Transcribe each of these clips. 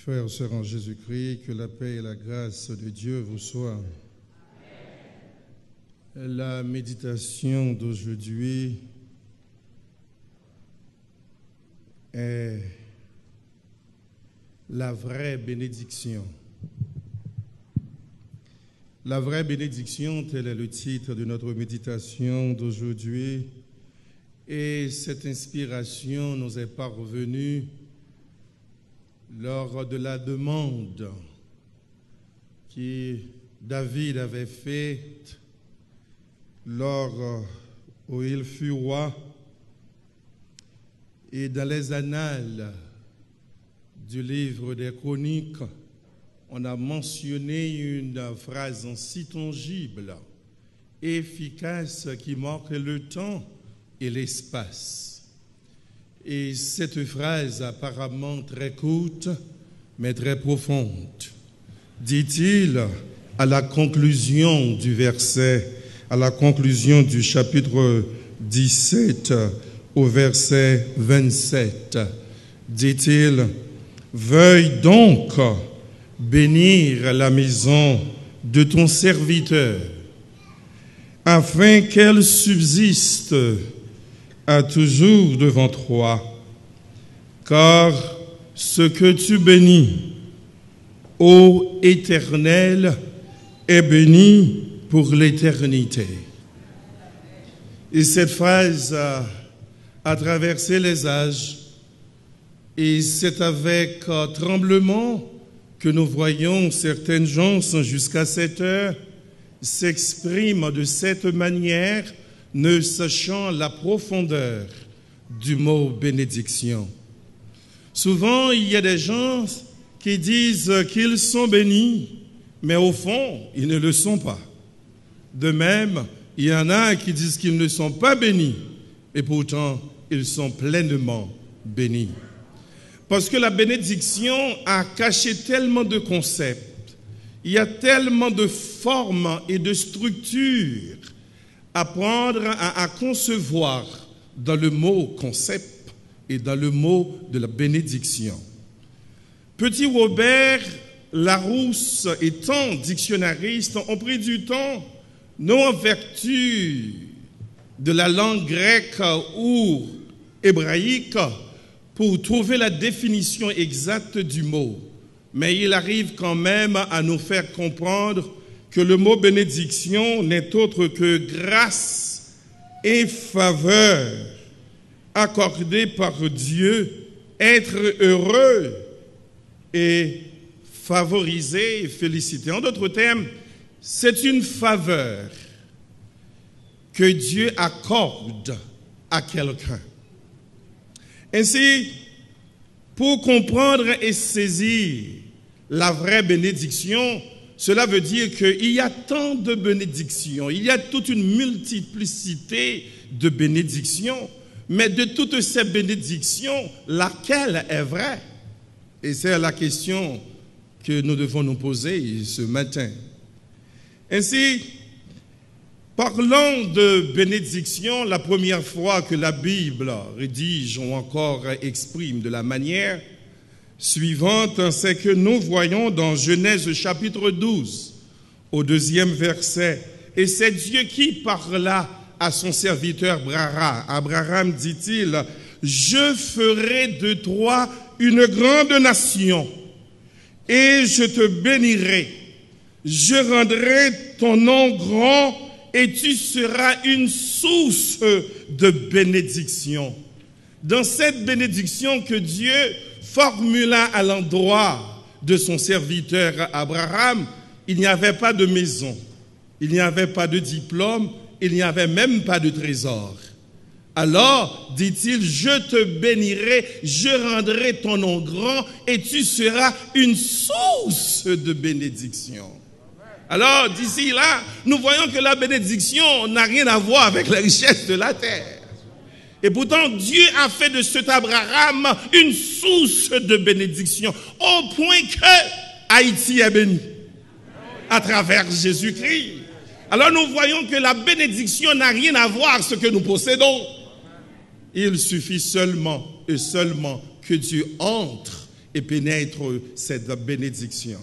Frères et sœurs en Jésus-Christ, que la paix et la grâce de Dieu vous soient. La méditation d'aujourd'hui est la vraie bénédiction. La vraie bénédiction, tel est le titre de notre méditation d'aujourd'hui. Et cette inspiration nous est parvenue lors de la demande que David avait faite lors où il fut roi. Et dans les annales du livre des Chroniques, on a mentionné une phrase si tangible, efficace, qui marque le temps et l'espace. Et cette phrase apparemment très courte, mais très profonde, dit-il à la conclusion du verset, à la conclusion du chapitre 17 au verset 27, dit-il, « Veuille donc bénir la maison de ton serviteur, afin qu'elle subsiste à toujours devant toi, car ce que tu bénis, ô Éternel, est béni pour l'éternité. » Et cette phrase a traversé les âges, et c'est avec tremblement que nous voyons certaines gens jusqu'à cette heure s'expriment de cette manière, ne sachant la profondeur du mot bénédiction. Souvent, il y a des gens qui disent qu'ils sont bénis, mais au fond, ils ne le sont pas. De même, il y en a qui disent qu'ils ne sont pas bénis, et pourtant, ils sont pleinement bénis. Parce que la bénédiction a caché tellement de concepts, il y a tellement de formes et de structures à prendre, à concevoir dans le mot concept et dans le mot de la bénédiction. Petit Robert Larousse étant dictionnariste, ont pris du temps, non en vertu de la langue grecque ou hébraïque, pour trouver la définition exacte du mot. Mais il arrive quand même à nous faire comprendre que le mot bénédiction n'est autre que grâce et faveur accordée par Dieu, être heureux et favoriser et féliciter. En d'autres termes, c'est une faveur que Dieu accorde à quelqu'un. Ainsi, pour comprendre et saisir la vraie bénédiction, cela veut dire qu'il y a tant de bénédictions, il y a toute une multiplicité de bénédictions, mais de toutes ces bénédictions, laquelle est vraie? Et c'est la question que nous devons nous poser ce matin. Ainsi, parlant de bénédiction, la première fois que la Bible rédige ou encore exprime de la manière suivante, c'est que nous voyons dans Genèse chapitre 12, au 2e verset, et c'est Dieu qui parla à son serviteur Abraham, dit-il, « Je ferai de toi une grande nation, et je te bénirai, je rendrai ton nom grand, et tu seras une source de bénédiction. » Dans cette bénédiction que Dieu formula à l'endroit de son serviteur Abraham, il n'y avait pas de maison, il n'y avait pas de diplôme, il n'y avait même pas de trésor. Alors, dit-il, je te bénirai, je rendrai ton nom grand, et tu seras une source de bénédiction. Alors, d'ici là, nous voyons que la bénédiction n'a rien à voir avec les richesses de la terre. Et pourtant, Dieu a fait de cet Abraham une source de bénédiction, au point que Haïti est béni à travers Jésus-Christ. Alors nous voyons que la bénédiction n'a rien à voir avec ce que nous possédons. Il suffit seulement et seulement que Dieu entre et pénètre cette bénédiction.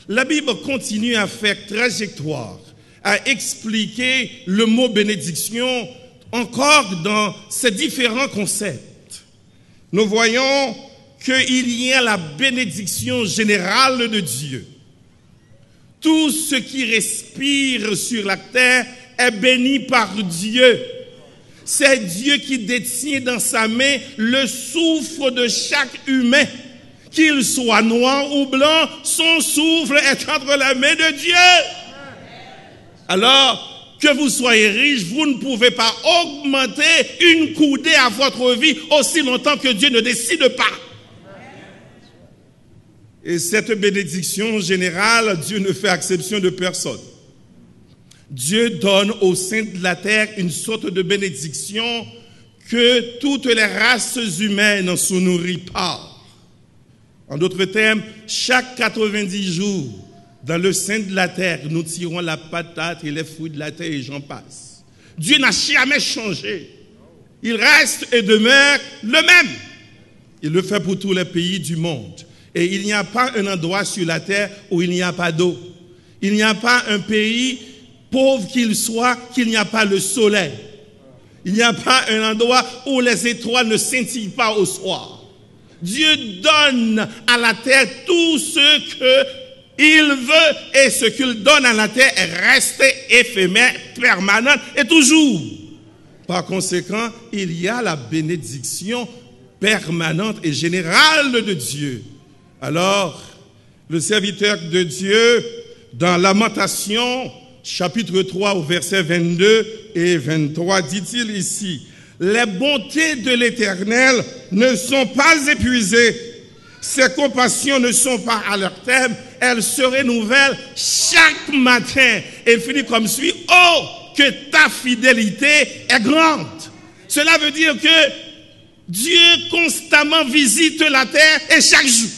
La Bible continue à faire trajectoire, à expliquer le mot bénédiction encore dans ces différents concepts. Nous voyons qu'il y a la bénédiction générale de Dieu. Tout ce qui respire sur la terre est béni par Dieu. C'est Dieu qui détient dans sa main le souffle de chaque humain. Qu'il soit noir ou blanc, son souffle est entre les mains de Dieu. Alors, que vous soyez riche, vous ne pouvez pas augmenter une coudée à votre vie aussi longtemps que Dieu ne décide pas. Et cette bénédiction générale, Dieu ne fait exception de personne. Dieu donne au sein de la terre une sorte de bénédiction que toutes les races humaines ne se nourrissent pas. En d'autres termes, chaque 90 jours, dans le sein de la terre, nous tirons la patate et les fruits de la terre et j'en passe. Dieu n'a jamais changé. Il reste et demeure le même. Il le fait pour tous les pays du monde. Et il n'y a pas un endroit sur la terre où il n'y a pas d'eau. Il n'y a pas un pays, pauvre qu'il soit, qu'il n'y a pas le soleil. Il n'y a pas un endroit où les étoiles ne scintillent pas au soir. Dieu donne à la terre tout ce qu'il veut et ce qu'il donne à la terre est resté éphémère, permanent et toujours. Par conséquent, il y a la bénédiction permanente et générale de Dieu. Alors, le serviteur de Dieu, dans Lamentation, chapitre 3, au verset 22 et 23, dit-il ici, « Les bontés de l'Éternel ne sont pas épuisées, ses compassions ne sont pas à leur terme, elles se renouvellent chaque matin. » Et il finit comme suit, « Oh, que ta fidélité est grande !» Cela veut dire que Dieu constamment visite la terre et chaque jour.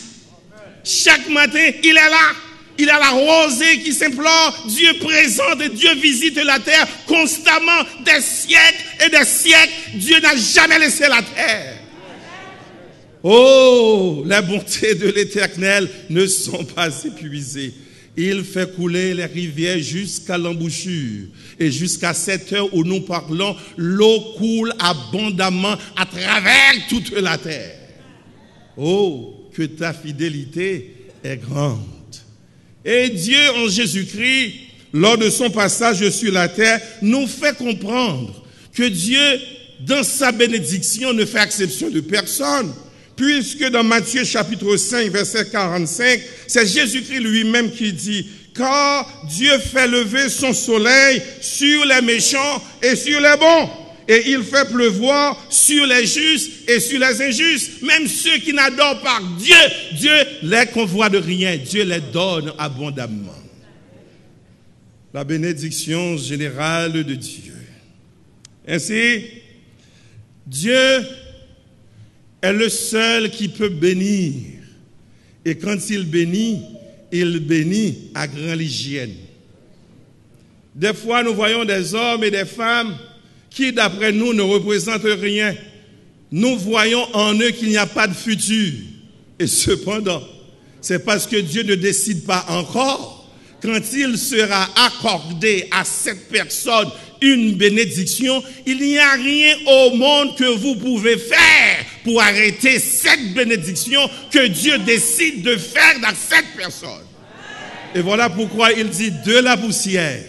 Chaque matin, il est là. Il a la rosée qui s'implore. Dieu présente et Dieu visite la terre constamment des siècles et des siècles. Dieu n'a jamais laissé la terre. Oh, les bontés de l'Éternel ne sont pas épuisées. Il fait couler les rivières jusqu'à l'embouchure. Et jusqu'à cette heure où nous parlons, l'eau coule abondamment à travers toute la terre. Oh, que ta fidélité est grande. Et Dieu en Jésus-Christ, lors de son passage sur la terre, nous fait comprendre que Dieu, dans sa bénédiction, ne fait exception de personne. Puisque dans Matthieu chapitre 5, verset 45, c'est Jésus-Christ lui-même qui dit, « Car Dieu fait lever son soleil sur les méchants et sur les bons. Et il fait pleuvoir sur les justes et sur les injustes. Même ceux qui n'adorent pas Dieu, Dieu les convoit de rien. Dieu les donne abondamment. » La bénédiction générale de Dieu. Ainsi, Dieu est le seul qui peut bénir. Et quand il bénit à grande hygiène. Des fois, nous voyons des hommes et des femmes qui, d'après nous, ne représentent rien. Nous voyons en eux qu'il n'y a pas de futur. Et cependant, c'est parce que Dieu ne décide pas encore. Quand il sera accordé à cette personne une bénédiction, il n'y a rien au monde que vous pouvez faire pour arrêter cette bénédiction que Dieu décide de faire dans cette personne. Et voilà pourquoi il dit de la poussière.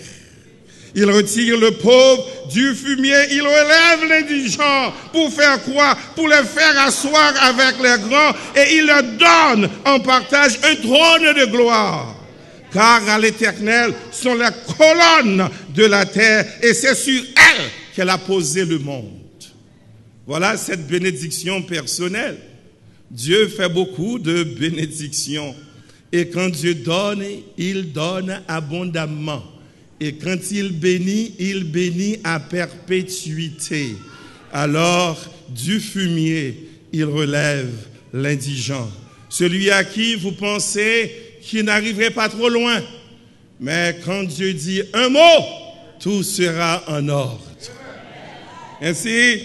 Il retire le pauvre du fumier, il relève l'indigent. Pour faire quoi? Pour les faire asseoir avec les grands et il leur donne en partage un trône de gloire. Car à l'Éternel sont les colonnes de la terre et c'est sur elles qu'elle a posé le monde. Voilà cette bénédiction personnelle. Dieu fait beaucoup de bénédictions. Et quand Dieu donne, il donne abondamment. Et quand il bénit à perpétuité. Alors, du fumier, il relève l'indigent. Celui à qui vous pensez qu'il n'arriverait pas trop loin. Mais quand Dieu dit un mot, tout sera en ordre. Ainsi,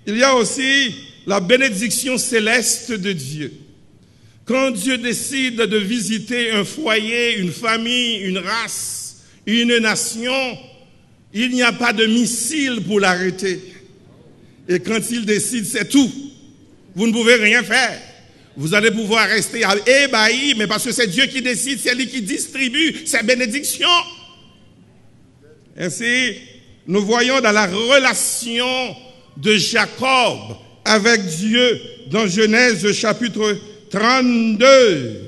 il y a aussi la bénédiction céleste de Dieu. Quand Dieu décide de visiter un foyer, une famille, une race, une nation, il n'y a pas de missile pour l'arrêter. Et quand il décide, c'est tout. Vous ne pouvez rien faire. Vous allez pouvoir rester ébahi, mais parce que c'est Dieu qui décide, c'est lui qui distribue ses bénédictions. Ainsi, nous voyons dans la relation de Jacob avec Dieu dans Genèse chapitre 32,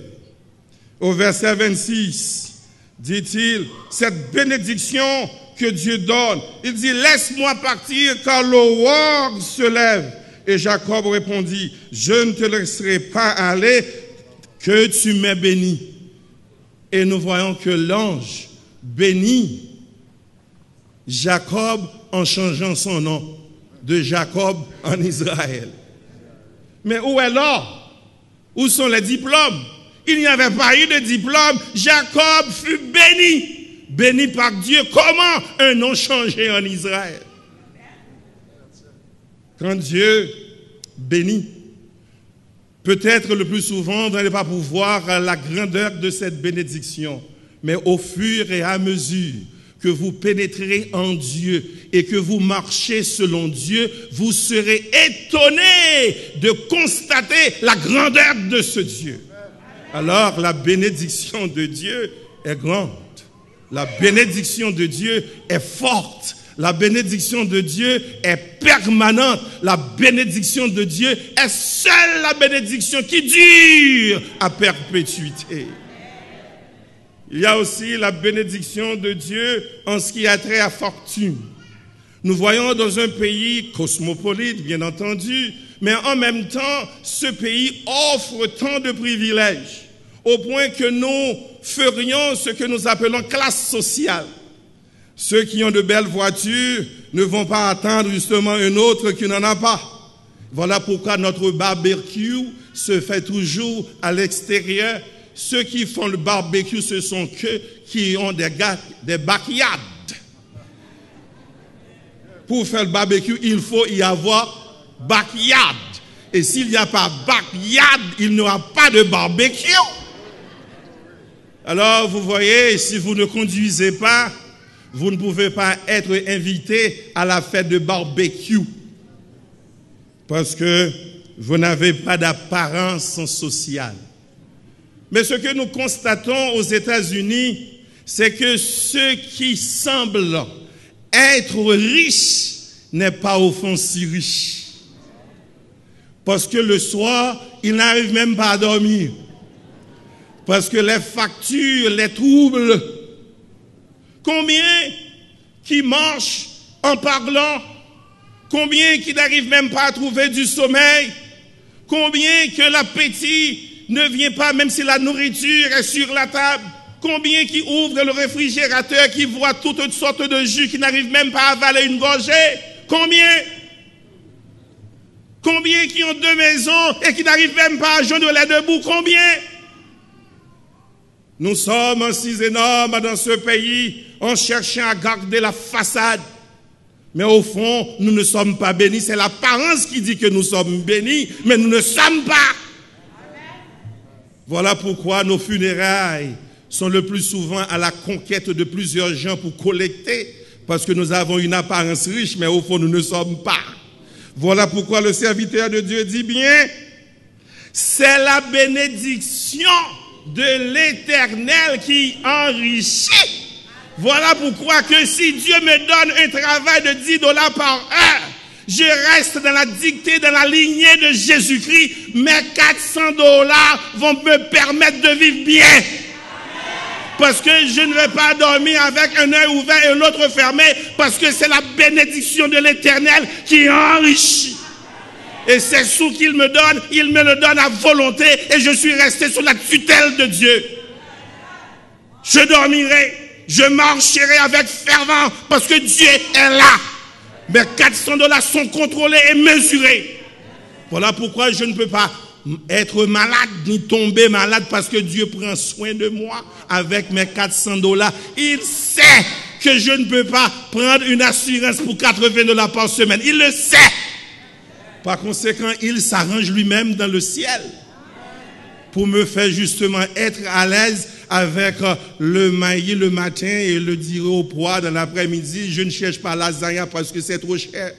au verset 26, dit-il, cette bénédiction que Dieu donne, il dit, laisse-moi partir car l'aurore se lève. Et Jacob répondit, je ne te laisserai pas aller que tu m'aies béni. Et nous voyons que l'ange bénit Jacob en changeant son nom de Jacob en Israël. Mais où est l'or? Où sont les diplômes? Il n'y avait pas eu de diplôme. Jacob fut béni. Béni par Dieu. Comment un nom changé en Israël? Quand Dieu bénit, peut-être le plus souvent, vous n'allez pas pouvoir la grandeur de cette bénédiction, mais au fur et à mesure que vous pénétrez en Dieu et que vous marchez selon Dieu, vous serez étonnés de constater la grandeur de ce Dieu. Alors, la bénédiction de Dieu est grande. La bénédiction de Dieu est forte. La bénédiction de Dieu est permanente. La bénédiction de Dieu est seule la bénédiction qui dure à perpétuité. Il y a aussi la bénédiction de Dieu en ce qui a trait à fortune. Nous voyons dans un pays cosmopolite, bien entendu, mais en même temps, ce pays offre tant de privilèges, au point que nous ferions ce que nous appelons classe sociale. Ceux qui ont de belles voitures ne vont pas attendre justement un autre qui n'en a pas. Voilà pourquoi notre barbecue se fait toujours à l'extérieur. Ceux qui font le barbecue, ce sont ceux qui ont des backyards. Pour faire le barbecue, il faut y avoir backyard. Et s'il n'y a pas backyard, il n'y aura pas de barbecue. Alors, vous voyez, si vous ne conduisez pas, vous ne pouvez pas être invité à la fête de barbecue. Parce que vous n'avez pas d'apparence sociale. Mais ce que nous constatons aux États-Unis, c'est que ceux qui semblent être riches n'est pas au fond si riche. Parce que le soir, ils n'arrivent même pas à dormir. Parce que les factures les troublent. Combien qui marchent en parlant? Combien qui n'arrivent même pas à trouver du sommeil? Combien que l'appétit ne vient pas même si la nourriture est sur la table? Combien qui ouvrent le réfrigérateur, qui voient toutes sortes de jus, qui n'arrivent même pas à avaler une gorgée? Combien? Combien qui ont deux maisons et qui n'arrivent même pas à joindre les deux bouts? Combien? Nous sommes ainsi énormes dans ce pays en cherchant à garder la façade. Mais au fond, nous ne sommes pas bénis. C'est l'apparence qui dit que nous sommes bénis, mais nous ne sommes pas. Voilà pourquoi nos funérailles sont le plus souvent à la conquête de plusieurs gens pour collecter, parce que nous avons une apparence riche, mais au fond, nous ne sommes pas. Voilà pourquoi le serviteur de Dieu dit bien, c'est la bénédiction de l'Éternel qui enrichit. Voilà pourquoi que si Dieu me donne un travail de 10 $ par heure, je reste dans la dictée, dans la lignée de Jésus-Christ, mes 400 $ vont me permettre de vivre bien. Parce que je ne vais pas dormir avec un œil ouvert et l'autre fermé, parce que c'est la bénédiction de l'Éternel qui enrichit. Et ces sous qu'il me donne, il me le donne à volonté, et je suis resté sous la tutelle de Dieu. Je dormirai, je marcherai avec fervent, parce que Dieu est là. Mes 400 $ sont contrôlés et mesurés. Voilà pourquoi je ne peux pas être malade ni tomber malade, parce que Dieu prend soin de moi avec mes 400 $. Il sait que je ne peux pas prendre une assurance pour 80 $ par semaine. Il le sait. Par conséquent, il s'arrange lui-même dans le ciel. pour me faire justement être à l'aise avec le maïs le matin et le dire au poids dans l'après-midi. Je ne cherche pas lasagne parce que c'est trop cher.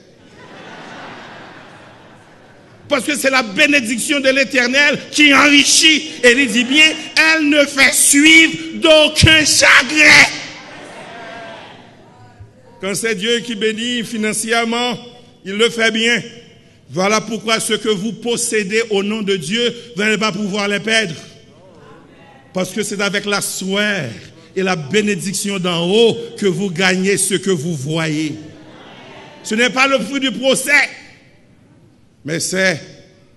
Parce que c'est la bénédiction de l'Éternel qui enrichit. Et il dit bien, elle ne fait suivre d'aucun chagrin. Quand c'est Dieu qui bénit financièrement, il le fait bien. Voilà pourquoi ce que vous possédez au nom de Dieu, vous n'allez pas pouvoir les perdre. Parce que c'est avec la sueur et la bénédiction d'en haut que vous gagnez ce que vous voyez. Ce n'est pas le fruit du procès, mais c'est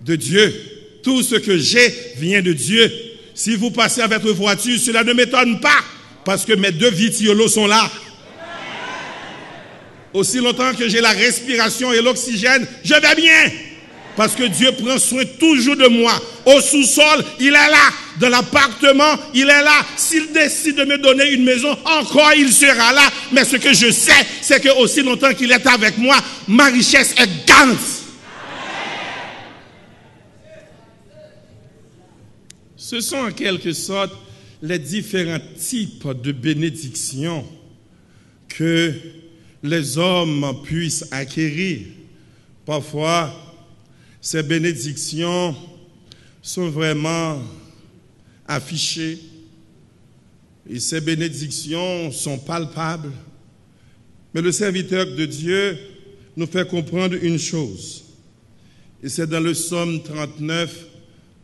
de Dieu. Tout ce que j'ai vient de Dieu. Si vous passez avec votre voiture, cela ne m'étonne pas, parce que mes 2 vitiolos sont là. Aussi longtemps que j'ai la respiration et l'oxygène, je vais bien. Parce que Dieu prend soin toujours de moi. Au sous-sol, il est là. Dans l'appartement, il est là. S'il décide de me donner une maison, encore il sera là. Mais ce que je sais, c'est que aussi longtemps qu'il est avec moi, ma richesse est garante. Ce sont en quelque sorte les différents types de bénédictions que les hommes puissent acquérir. Parfois, ces bénédictions sont vraiment affichées et ces bénédictions sont palpables. Mais le serviteur de Dieu nous fait comprendre une chose. Et c'est dans le psaume 39,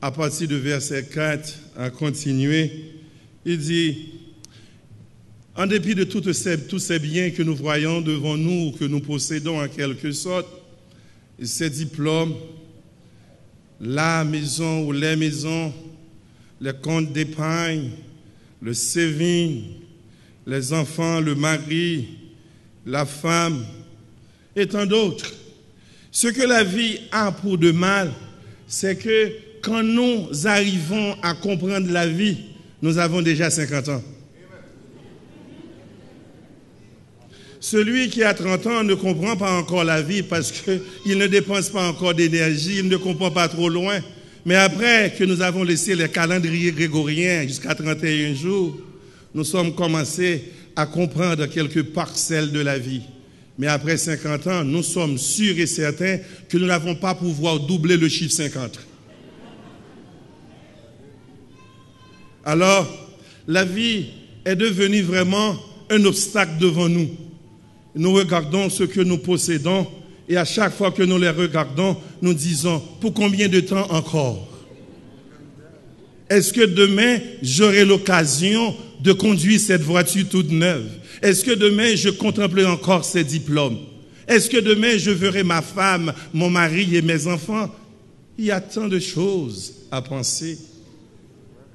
à partir du verset 4, à continuer. Il dit, en dépit de tous ces biens que nous voyons devant nous, que nous possédons en quelque sorte, ces diplômes, la maison ou les maisons, les comptes d'épargne, le saving, les enfants, le mari, la femme, et tant d'autres. Ce que la vie a pour de mal, c'est que quand nous arrivons à comprendre la vie, nous avons déjà 50 ans. Celui qui a 30 ans ne comprend pas encore la vie parce qu'il ne dépense pas encore d'énergie, il ne comprend pas trop loin. Mais après que nous avons laissé les calendriers grégoriens jusqu'à 31 jours, nous sommes commencés à comprendre quelques parcelles de la vie. Mais après 50 ans, nous sommes sûrs et certains que nous n'avons pas pouvoir doubler le chiffre 50. Alors, la vie est devenue vraiment un obstacle devant nous. Nous regardons ce que nous possédons et à chaque fois que nous les regardons, nous disons, pour combien de temps encore? Est-ce que demain, j'aurai l'occasion de conduire cette voiture toute neuve? Est-ce que demain, je contemplerai encore ces diplômes? Est-ce que demain, je verrai ma femme, mon mari et mes enfants? Il y a tant de choses à penser.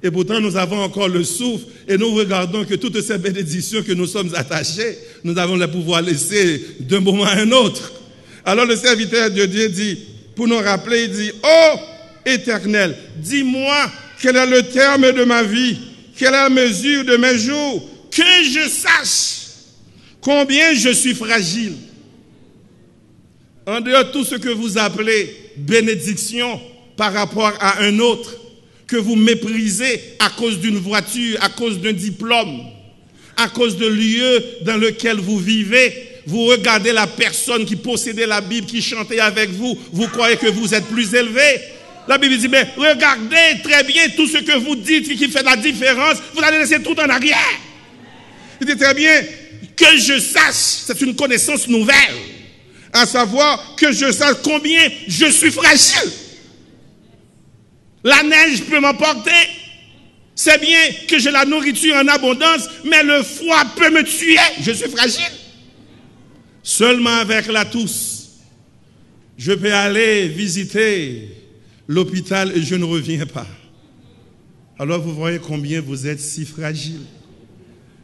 Et pourtant, nous avons encore le souffle et nous regardons que toutes ces bénédictions que nous sommes attachés, nous avons le pouvoir laisser d'un moment à un autre. Alors le serviteur de Dieu dit, pour nous rappeler, il dit, « Oh, Éternel, dis-moi quel est le terme de ma vie, quelle est la mesure de mes jours, que je sache combien je suis fragile. » En dehors de tout ce que vous appelez bénédiction par rapport à un autre, que vous méprisez à cause d'une voiture, à cause d'un diplôme, à cause de lieu dans lequel vous vivez, vous regardez la personne qui possédait la Bible, qui chantait avec vous, vous croyez que vous êtes plus élevé. La Bible dit, mais regardez très bien tout ce que vous dites qui fait la différence, vous allez laisser tout en arrière. Il dit très bien, que je sache, c'est une connaissance nouvelle, à savoir que je sache combien je suis fragile. La neige peut m'emporter. C'est bien que j'ai la nourriture en abondance, mais le froid peut me tuer. Je suis fragile. Seulement avec la tousse, je peux aller visiter l'hôpital et je ne reviens pas. Alors vous voyez combien vous êtes si fragile.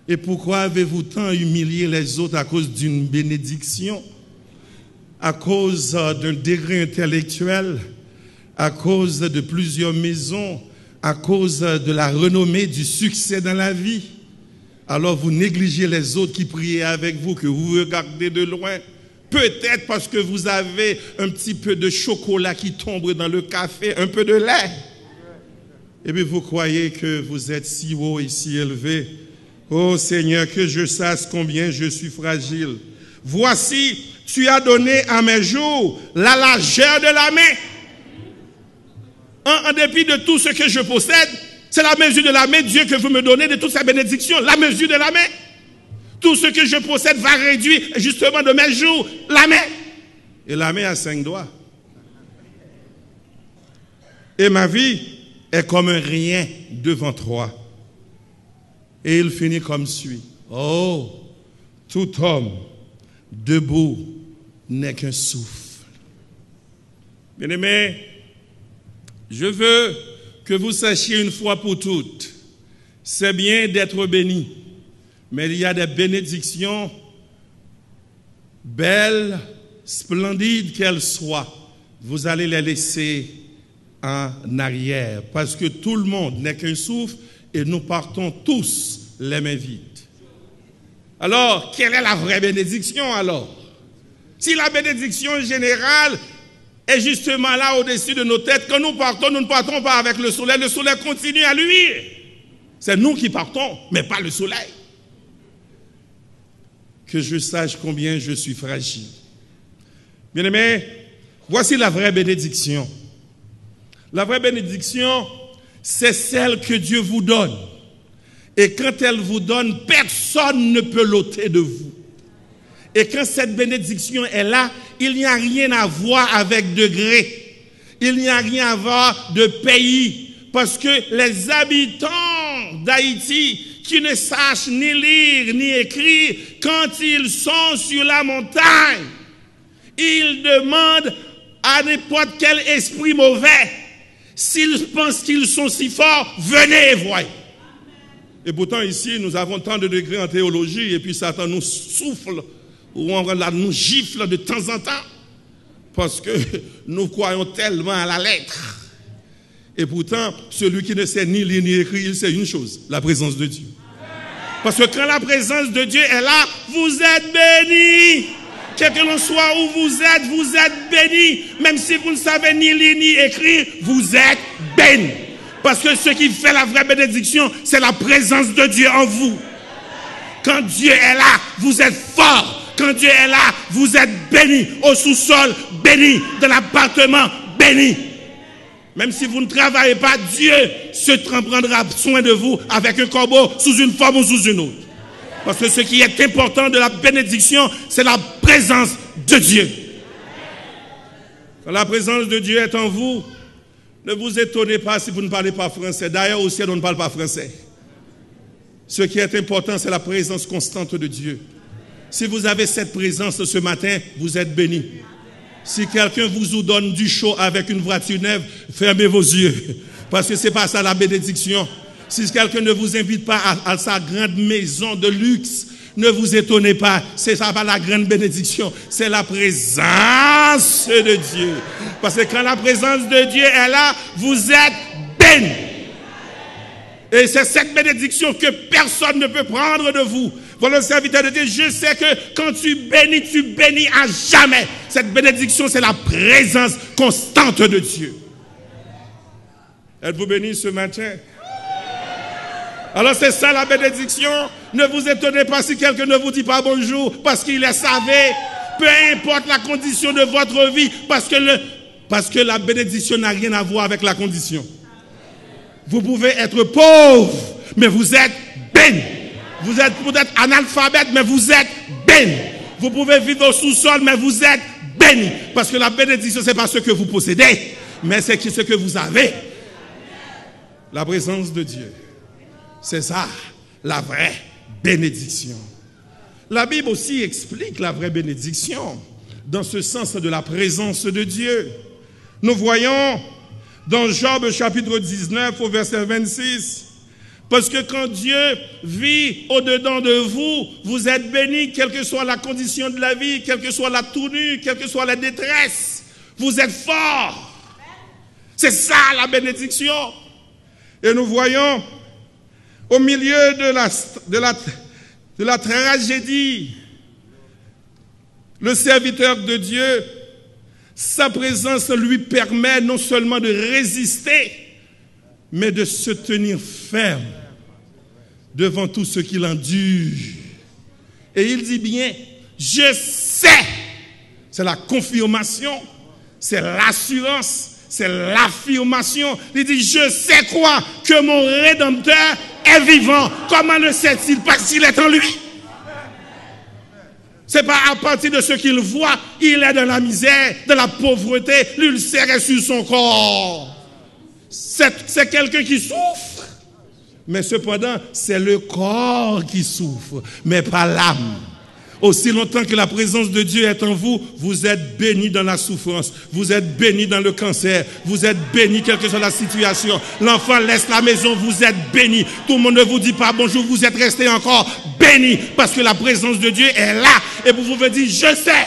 Et pourquoi avez-vous tant humilié les autres à cause d'une bénédiction, à cause d'un degré intellectuel, à cause de plusieurs maisons, à cause de la renommée, du succès dans la vie? Alors vous négligez les autres qui priaient avec vous, que vous regardez de loin. Peut-être parce que vous avez un petit peu de chocolat qui tombe dans le café, un peu de lait. Et puis vous croyez que vous êtes si haut et si élevé. Oh Seigneur, que je sache combien je suis fragile. Voici, tu as donné à mes jours la largeur de la main. En dépit de tout ce que je possède, c'est la mesure de la main, Dieu, que vous me donnez de toutes ces bénédictions. La mesure de la main. Tout ce que je possède va réduire justement de mes jours la main. Et la main a 5 doigts. Et ma vie est comme un rien devant toi. Et il finit comme suit. Oh, tout homme debout n'est qu'un souffle. Bien-aimés, je veux que vous sachiez une fois pour toutes, c'est bien d'être béni, mais il y a des bénédictions belles, splendides qu'elles soient. Vous allez les laisser en arrière, parce que tout le monde n'est qu'un souffle et nous partons tous les mains vides. Alors, quelle est la vraie bénédiction alors? Si la bénédiction générale est justement là au-dessus de nos têtes, quand nous ne partons pas avec le soleil continue à luire. C'est nous qui partons, mais pas le soleil. Que je sache combien je suis fragile. Bien-aimés, voici la vraie bénédiction. La vraie bénédiction, c'est celle que Dieu vous donne. Et quand elle vous donne, personne ne peut l'ôter de vous. Et quand cette bénédiction est là, il n'y a rien à voir avec degré. Il n'y a rien à voir de pays. Parce que les habitants d'Haïti qui ne sachent ni lire ni écrire, quand ils sont sur la montagne, ils demandent à n'importe quel esprit mauvais, s'ils pensent qu'ils sont si forts, venez et voyez. Et pourtant ici, nous avons tant de degrés en théologie et puis Satan nous souffle ou on nous gifle de temps en temps parce que nous croyons tellement à la lettre. Et pourtant, celui qui ne sait ni lire ni écrire, il sait une chose, la présence de Dieu. Parce que quand la présence de Dieu est là, vous êtes bénis. Quel que l'on soit où vous êtes bénis. Même si vous ne savez ni lire ni écrire, vous êtes bénis. Parce que ce qui fait la vraie bénédiction, c'est la présence de Dieu en vous. Quand Dieu est là, vous êtes fort. Quand Dieu est là, vous êtes bénis. Au sous-sol, bénis. Dans l'appartement, bénis. Même si vous ne travaillez pas, Dieu se prendra soin de vous avec un corbeau sous une forme ou sous une autre. Parce que ce qui est important de la bénédiction, c'est la présence de Dieu. Quand la présence de Dieu est en vous, ne vous étonnez pas si vous ne parlez pas français. D'ailleurs, au ciel, on ne parle pas français. Ce qui est important, c'est la présence constante de Dieu. Si vous avez cette présence ce matin, vous êtes bénis. Si quelqu'un vous donne du chaud avec une voiture neuve, fermez vos yeux. Parce que ce n'est pas ça la bénédiction. Si quelqu'un ne vous invite pas à sa grande maison de luxe, ne vous étonnez pas. C'est ça pas la grande bénédiction. C'est la présence de Dieu. Parce que quand la présence de Dieu est là, vous êtes bénis. Et c'est cette bénédiction que personne ne peut prendre de vous. Voilà le serviteur de Dieu. Je sais que quand tu bénis à jamais. Cette bénédiction, c'est la présence constante de Dieu. Êtes-vous bénis ce matin? Alors c'est ça la bénédiction. Ne vous étonnez pas si quelqu'un ne vous dit pas bonjour parce qu'il est savé. Peu importe la condition de votre vie, parce que la bénédiction n'a rien à voir avec la condition. Vous pouvez être pauvre, mais vous êtes béni. Vous êtes peut-être analphabète, mais vous êtes béni. Vous pouvez vivre au sous-sol, mais vous êtes béni. Parce que la bénédiction, ce n'est pas ce que vous possédez, mais c'est ce que vous avez. La présence de Dieu. C'est ça, la vraie bénédiction. La Bible aussi explique la vraie bénédiction dans ce sens de la présence de Dieu. Nous voyons dans Job chapitre 19 au verset 26, parce que quand Dieu vit au-dedans de vous, vous êtes bénis, quelle que soit la condition de la vie, quelle que soit la tournure, quelle que soit la détresse, vous êtes forts. C'est ça la bénédiction. Et nous voyons au milieu de la tragédie, le serviteur de Dieu, sa présence lui permet non seulement de résister, mais de se tenir ferme devant tout ce qu'il endure. Et il dit bien, je sais, c'est la confirmation, c'est l'assurance, c'est l'affirmation. Il dit, je sais quoi? Que mon Rédempteur est vivant. Comment le sait-il? Parce qu'il est en lui. Ce n'est pas à partir de ce qu'il voit, il est dans la misère, dans la pauvreté, l'ulcère est sur son corps. C'est quelqu'un qui souffre. Mais cependant, c'est le corps qui souffre, mais pas l'âme. Aussi longtemps que la présence de Dieu est en vous, vous êtes bénis dans la souffrance, vous êtes bénis dans le cancer, vous êtes bénis quelle que soit la situation. L'enfant laisse la maison, vous êtes bénis. Tout le monde ne vous dit pas bonjour, vous êtes restés encore bénis parce que la présence de Dieu est là. Et vous pouvez dire, je sais.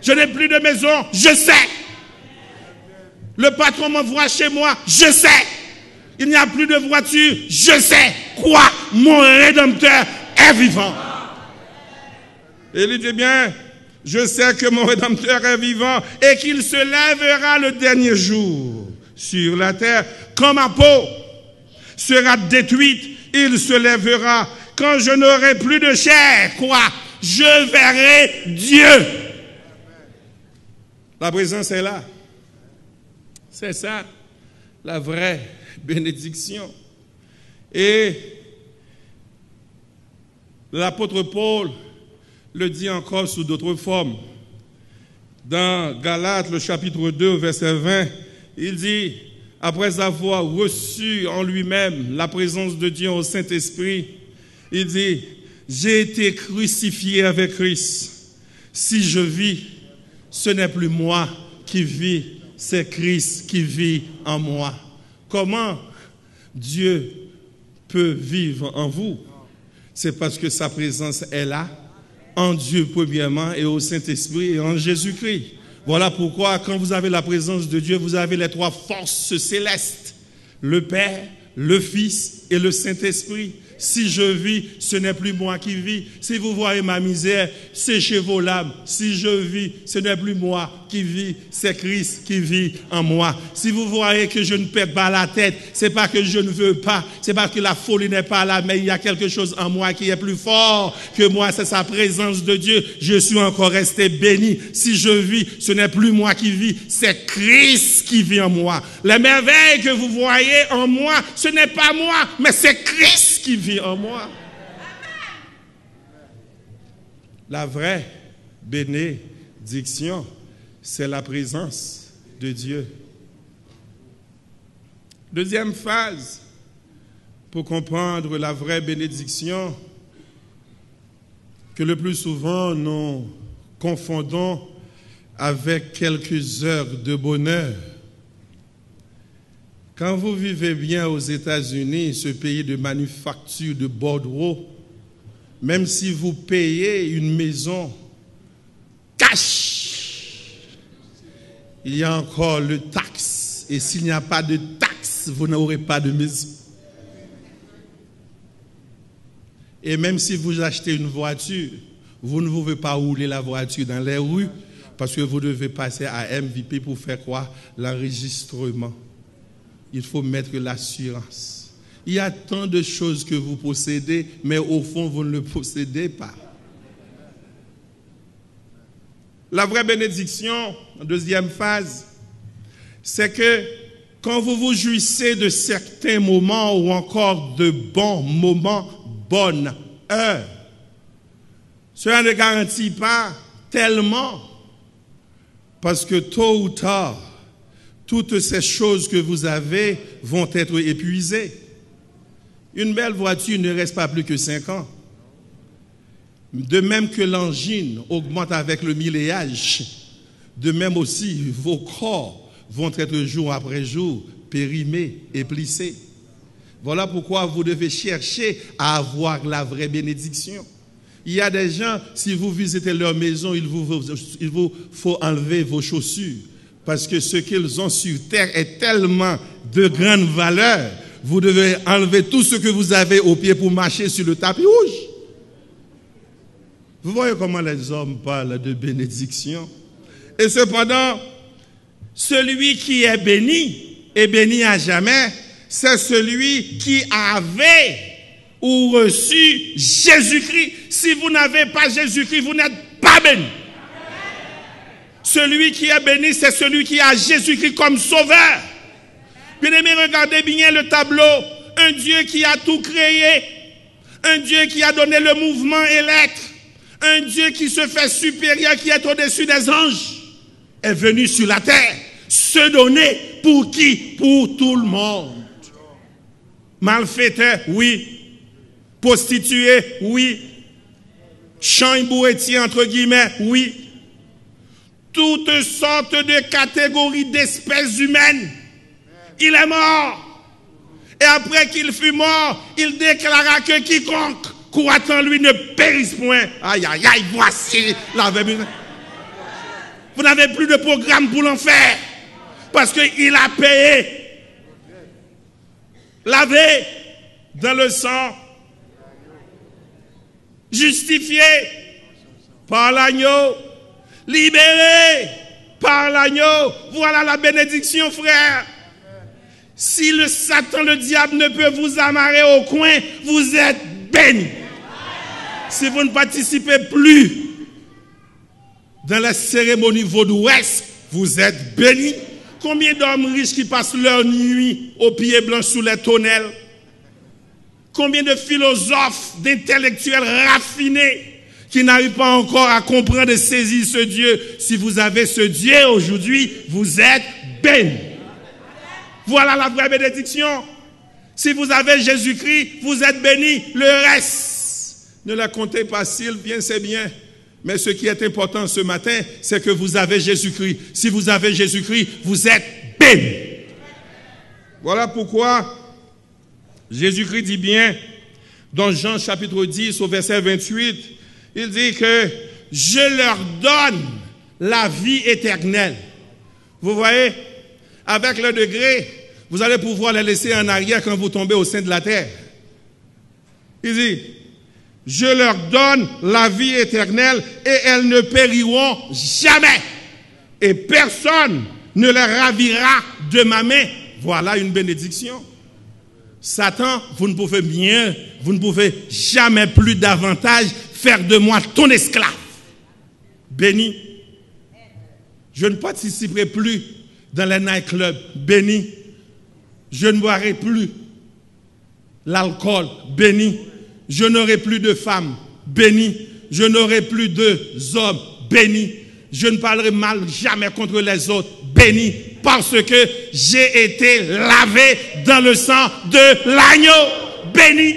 Je n'ai plus de maison, je sais. Le patron m'envoie chez moi, je sais. Il n'y a plus de voiture, je sais. Quoi? Mon Rédempteur est vivant. Et il dit bien, je sais que mon Rédempteur est vivant et qu'il se lèvera le dernier jour sur la terre. Quand ma peau sera détruite, il se lèvera. Quand je n'aurai plus de chair, quoi? Je verrai Dieu. La présence est là. C'est ça, la vraie bénédiction. Et l'apôtre Paul le dit encore sous d'autres formes. Dans Galates, le chapitre 2, verset 20, il dit, après avoir reçu en lui-même la présence de Dieu au Saint-Esprit, il dit, j'ai été crucifié avec Christ. Si je vis, ce n'est plus moi qui vis, c'est Christ qui vit en moi. Comment Dieu peut vivre en vous? C'est parce que sa présence est là, en Dieu premièrement, et au Saint-Esprit et en Jésus-Christ. Voilà pourquoi quand vous avez la présence de Dieu, vous avez les trois forces célestes. Le Père, le Fils et le Saint-Esprit. Si je vis, ce n'est plus moi qui vis. Si vous voyez ma misère, séchez vos larmes. Si je vis, ce n'est plus moi qui vis, c'est Christ qui vit en moi. Si vous voyez que je ne perds pas la tête, c'est pas que je ne veux pas, c'est pas que la folie n'est pas là, mais il y a quelque chose en moi qui est plus fort que moi, c'est sa présence de Dieu. Je suis encore resté béni. Si je vis, ce n'est plus moi qui vis, c'est Christ qui vit en moi. Les merveilles que vous voyez en moi, ce n'est pas moi, mais c'est Christ qui vit en moi. La vraie bénédiction, c'est la présence de Dieu. Deuxième phase, pour comprendre la vraie bénédiction, que le plus souvent nous confondons avec quelques heures de bonheur. Quand vous vivez bien aux États-Unis, ce pays de manufacture de bordereau, même si vous payez une maison cash, il y a encore le taxe. Et s'il n'y a pas de taxe, vous n'aurez pas de maison. Et même si vous achetez une voiture, vous ne pouvez pas rouler la voiture dans les rues parce que vous devez passer à MVP pour faire quoi? L'enregistrement. Il faut mettre l'assurance. Il y a tant de choses que vous possédez, mais au fond, vous ne le possédez pas. La vraie bénédiction, en deuxième phase, c'est que quand vous vous jouissez de certains moments ou encore de bons moments, bonnes heures, cela ne garantit pas tellement, parce que tôt ou tard, toutes ces choses que vous avez vont être épuisées. Une belle voiture ne reste pas plus que 5 ans. De même que l'angine augmente avec le milléage, de même aussi vos corps vont être jour après jour périmés et plissés. Voilà pourquoi vous devez chercher à avoir la vraie bénédiction. Il y a des gens, si vous visitez leur maison, il vous faut enlever vos chaussures. Parce que ce qu'ils ont sur terre est tellement de grande valeur. Vous devez enlever tout ce que vous avez au pied pour marcher sur le tapis rouge. Vous voyez comment les hommes parlent de bénédiction. Et cependant, celui qui est béni et béni à jamais, c'est celui qui avait ou reçu Jésus-Christ. Si vous n'avez pas Jésus-Christ, vous n'êtes pas béni. Celui qui est béni, c'est celui qui a Jésus-Christ comme sauveur. Bien-aimés, regardez bien le tableau. Un Dieu qui a tout créé. Un Dieu qui a donné le mouvement et l'être. Un Dieu qui se fait supérieur, qui est au-dessus des anges, est venu sur la terre. Se donner pour qui? Pour tout le monde. Malfaiteur, oui. Prostitué, oui. Chambouretier, entre guillemets, oui. Toutes sortes de catégories d'espèces humaines. Il est mort. Et après qu'il fut mort, il déclara que quiconque croit en lui ne périsse point. Aïe, aïe, aïe, voici la vérité. Vous n'avez plus de programme pour l'enfer. Parce qu'il a payé. Lavé dans le sang. Justifié par l'agneau. Libéré par l'agneau. Voilà la bénédiction, frère. Si le Satan, le diable ne peut vous amarrer au coin, vous êtes béni. Si vous ne participez plus dans la cérémonie vaudouesque, vous êtes béni. Combien d'hommes riches qui passent leur nuit aux pieds blancs sous les tonnelles? Combien de philosophes, d'intellectuels raffinés qui n'arrivent pas encore à comprendre et saisir ce Dieu? Si vous avez ce Dieu aujourd'hui, vous êtes béni. Voilà la vraie bénédiction. Si vous avez Jésus-Christ, vous êtes béni. Le reste, ne la comptez pas. S'il vient, c'est bien. Mais ce qui est important ce matin, c'est que vous avez Jésus-Christ. Si vous avez Jésus-Christ, vous êtes béni. Voilà pourquoi Jésus-Christ dit bien, dans Jean chapitre 10 au verset 28, il dit que je leur donne la vie éternelle. Vous voyez, avec le degré, vous allez pouvoir les laisser en arrière quand vous tombez au sein de la terre. Il dit, je leur donne la vie éternelle et elles ne périront jamais. Et personne ne les ravira de ma main. Voilà une bénédiction. Satan, vous ne pouvez jamais plus davantage faire de moi ton esclave. Béni. Je ne participerai plus dans les nightclubs. Béni. Je ne boirai plus l'alcool. Béni. Je n'aurai plus de femmes. Béni. Je n'aurai plus d'hommes. Béni. Je ne parlerai mal jamais contre les autres. Béni. Parce que j'ai été lavé dans le sang de l'agneau. Béni.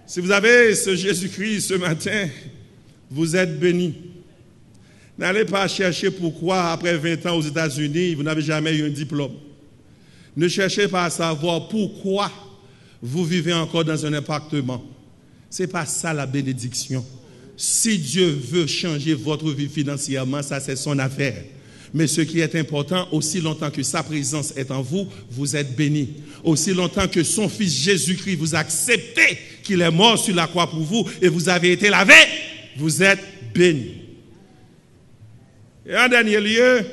Si vous avez ce Jésus-Christ ce matin, vous êtes béni. N'allez pas chercher pourquoi, après 20 ans aux États-Unis, vous n'avez jamais eu un diplôme. Ne cherchez pas à savoir pourquoi vous vivez encore dans un appartement. Ce n'est pas ça la bénédiction. Si Dieu veut changer votre vie financièrement, ça c'est son affaire. Mais ce qui est important, aussi longtemps que sa présence est en vous, vous êtes béni. Aussi longtemps que son Fils Jésus-Christ vous a accepté qu'il est mort sur la croix pour vous et vous avez été lavé, vous êtes béni. Et en dernier lieu,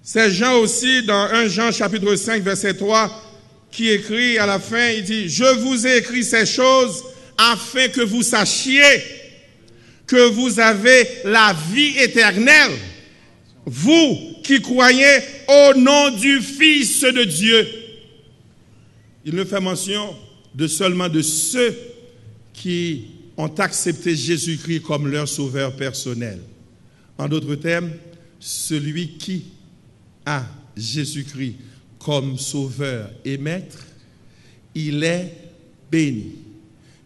c'est Jean aussi, dans 1 Jean chapitre 5, verset 3, qui écrit à la fin, il dit, « Je vous ai écrit ces choses afin que vous sachiez que vous avez la vie éternelle, vous qui croyez au nom du Fils de Dieu. » Il ne fait mention de seulement de ceux qui ont accepté Jésus-Christ comme leur sauveur personnel. En d'autres termes, celui qui a Jésus-Christ comme sauveur et maître, il est béni.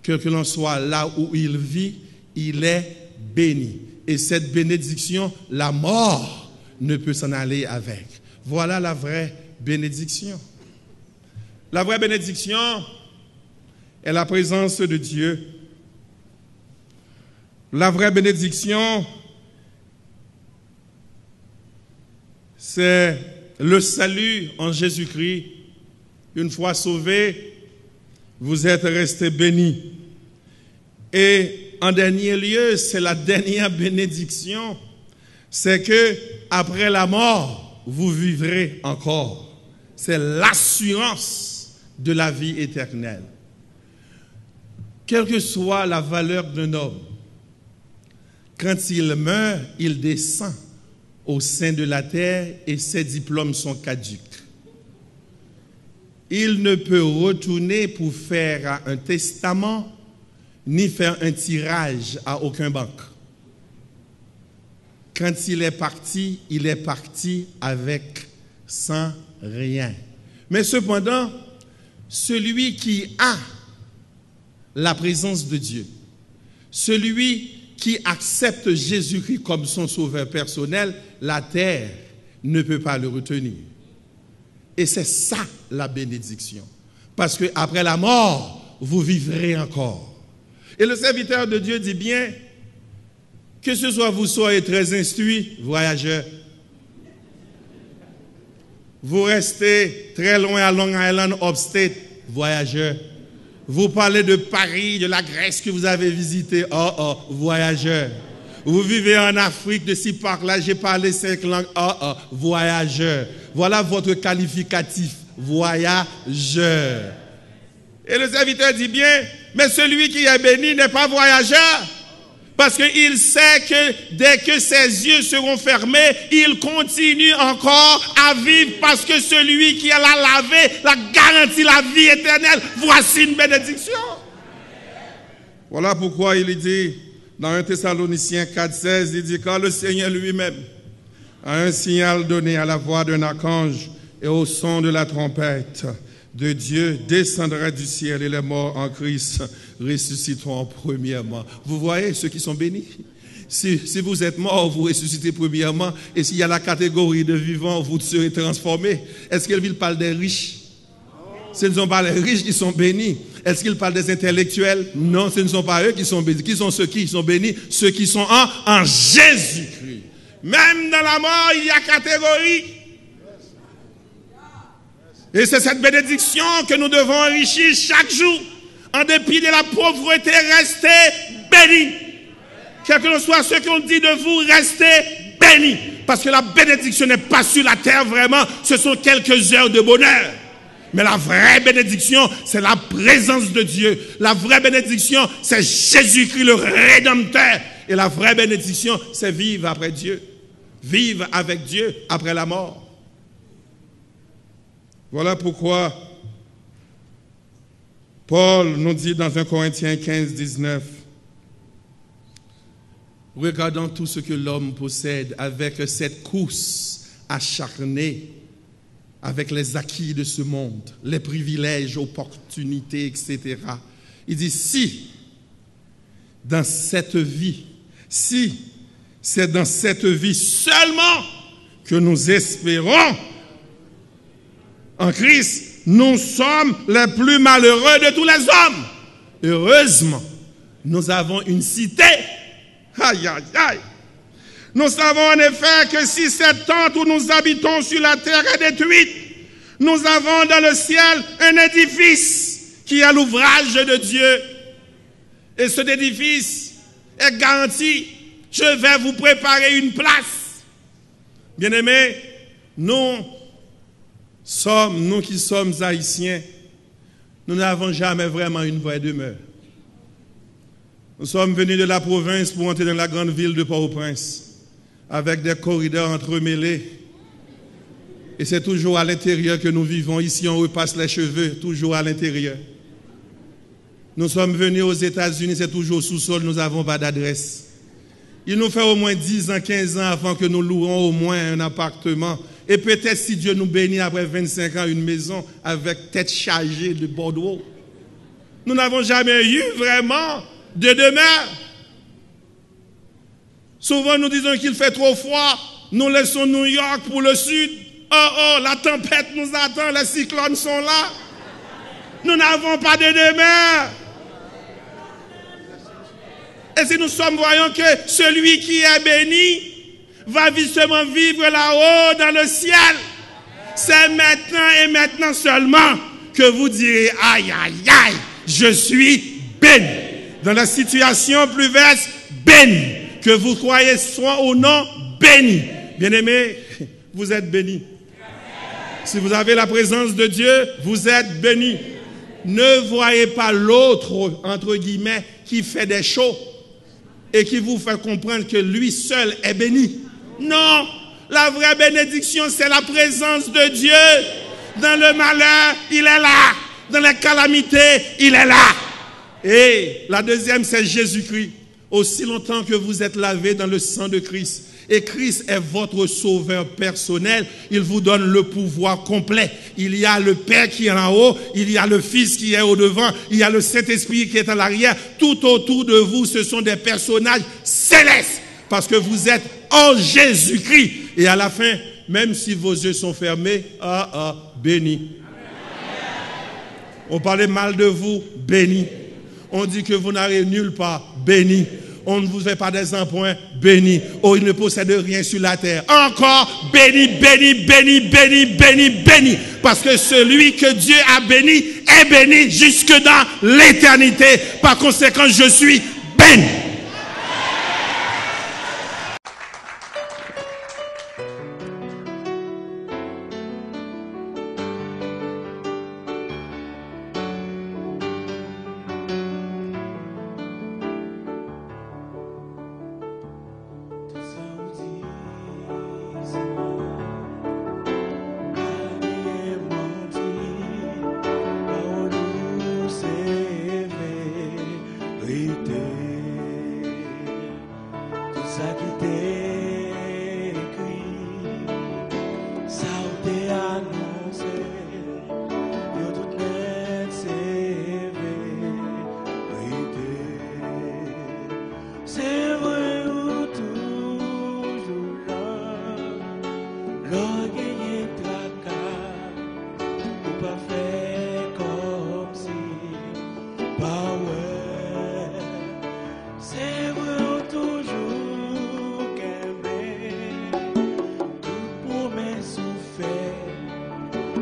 Quel que l'on soit là où il vit, il est béni. Et cette bénédiction, la mort ne peut s'en aller avec. Voilà la vraie bénédiction. La vraie bénédiction est la présence de Dieu. La vraie bénédiction, c'est le salut en Jésus-Christ. Une fois sauvé, vous êtes restés bénis. Et en dernier lieu, c'est la dernière bénédiction, c'est que après la mort, vous vivrez encore. C'est l'assurance de la vie éternelle. Quelle que soit la valeur d'un homme, quand il meurt, il descend au sein de la terre et ses diplômes sont caducs. Il ne peut retourner pour faire un testament ni faire un tirage à aucun banque. Quand il est parti avec sans rien. Mais cependant, celui qui a la présence de Dieu, celui qui accepte Jésus-Christ comme son sauveur personnel, la terre ne peut pas le retenir. Et c'est ça la bénédiction. Parce qu'après la mort, vous vivrez encore. Et le serviteur de Dieu dit bien, que ce soit vous soyez très instruits, voyageurs, vous restez très loin à Long Island, upstate, voyageurs, vous parlez de Paris, de la Grèce que vous avez visité, voyageurs. Vous vivez en Afrique, de ci par là, j'ai parlé 5 langues, voyageurs. Voilà votre qualificatif, voyageur. Et le serviteur dit bien, mais celui qui est béni n'est pas voyageur. Parce qu'il sait que dès que ses yeux seront fermés, il continue encore à vivre parce que celui qui l'a lavé, l'a garanti la vie éternelle. Voici une bénédiction. Voilà pourquoi il dit dans 1 Thessaloniciens 4,16, il dit quand le Seigneur lui-même a un signal donné à la voix d'un archange et au son de la trompette de Dieu descendra du ciel et les morts en Christ ressusciteront premièrement. Vous voyez ceux qui sont bénis. Si vous êtes mort, vous ressuscitez premièrement. Et s'il y a la catégorie de vivants, vous serez transformés. Est-ce qu'il parle des riches? Ce ne sont pas les riches qui sont bénis. Est-ce qu'il parle des intellectuels? Non, ce ne sont pas eux qui sont bénis. Qui sont ceux qui sont bénis? Ceux qui sont en Jésus-Christ. Même dans la mort, il y a catégorie. Et c'est cette bénédiction que nous devons enrichir chaque jour. En dépit de la pauvreté, restez bénis. Quel que soit ce qu'on dit de vous, restez bénis. Parce que la bénédiction n'est pas sur la terre vraiment, ce sont quelques heures de bonheur. Mais la vraie bénédiction, c'est la présence de Dieu. La vraie bénédiction, c'est Jésus-Christ, le Rédempteur. Et la vraie bénédiction, c'est vivre après Dieu. Vivre avec Dieu après la mort. Voilà pourquoi Paul nous dit dans 1 Corinthiens 15, 19, regardant tout ce que l'homme possède avec cette course acharnée, avec les acquis de ce monde, les privilèges, opportunités, etc. Il dit, si dans cette vie, si c'est dans cette vie seulement que nous espérons en Christ, nous sommes les plus malheureux de tous les hommes. Heureusement, nous avons une cité. Aïe, aïe, aïe. Nous savons en effet que si cette tente où nous habitons sur la terre est détruite, nous avons dans le ciel un édifice qui est l'ouvrage de Dieu. Et cet édifice est garanti. Je vais vous préparer une place. Bien-aimés, nous qui sommes haïtiens, nous n'avons jamais vraiment une vraie demeure. Nous sommes venus de la province pour entrer dans la grande ville de Port-au-Prince, avec des corridors entremêlés. Et c'est toujours à l'intérieur que nous vivons. Ici, on repasse les cheveux, toujours à l'intérieur. Nous sommes venus aux États-Unis, c'est toujours au sous-sol, nous n'avons pas d'adresse. Il nous fait au moins 10 ans, 15 ans avant que nous louons au moins un appartement. Et peut-être si Dieu nous bénit après 25 ans, une maison avec tête chargée de Bordeaux. Nous n'avons jamais eu vraiment de demeure. Souvent nous disons qu'il fait trop froid. Nous laissons New York pour le sud. Oh, la tempête nous attend, les cyclones sont là. Nous n'avons pas de demeure. Et si nous voyons que celui qui est béni va justement vivre là-haut dans le ciel, c'est maintenant et maintenant seulement que vous direz, aïe, aïe, aïe, je suis béni. Dans la situation plus vaste, béni. Que vous croyez soit ou non, béni. Bien-aimés, vous êtes béni. Si vous avez la présence de Dieu, vous êtes béni. Ne voyez pas l'autre, entre guillemets, qui fait des shows et qui vous fait comprendre que lui seul est béni. Non, la vraie bénédiction, c'est la présence de Dieu. Dans le malheur, il est là. Dans la calamité, il est là. Et la deuxième, c'est Jésus-Christ. Aussi longtemps que vous êtes lavé dans le sang de Christ, et Christ est votre sauveur personnel, il vous donne le pouvoir complet. Il y a le Père qui est en haut, il y a le Fils qui est au devant, il y a le Saint-Esprit qui est à l'arrière. Tout autour de vous, ce sont des personnages célestes, parce que vous êtes en Jésus-Christ. Et à la fin, même si vos yeux sont fermés, béni. On parlait mal de vous, béni. On dit que vous n'allez nulle part, béni. On ne vous fait pas des emprunts, béni. Oh, il ne possède rien sur la terre. Encore, béni, béni, béni, béni, béni, béni. Parce que celui que Dieu a béni est béni jusque dans l'éternité. Par conséquent, je suis béni.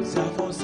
Ça fonce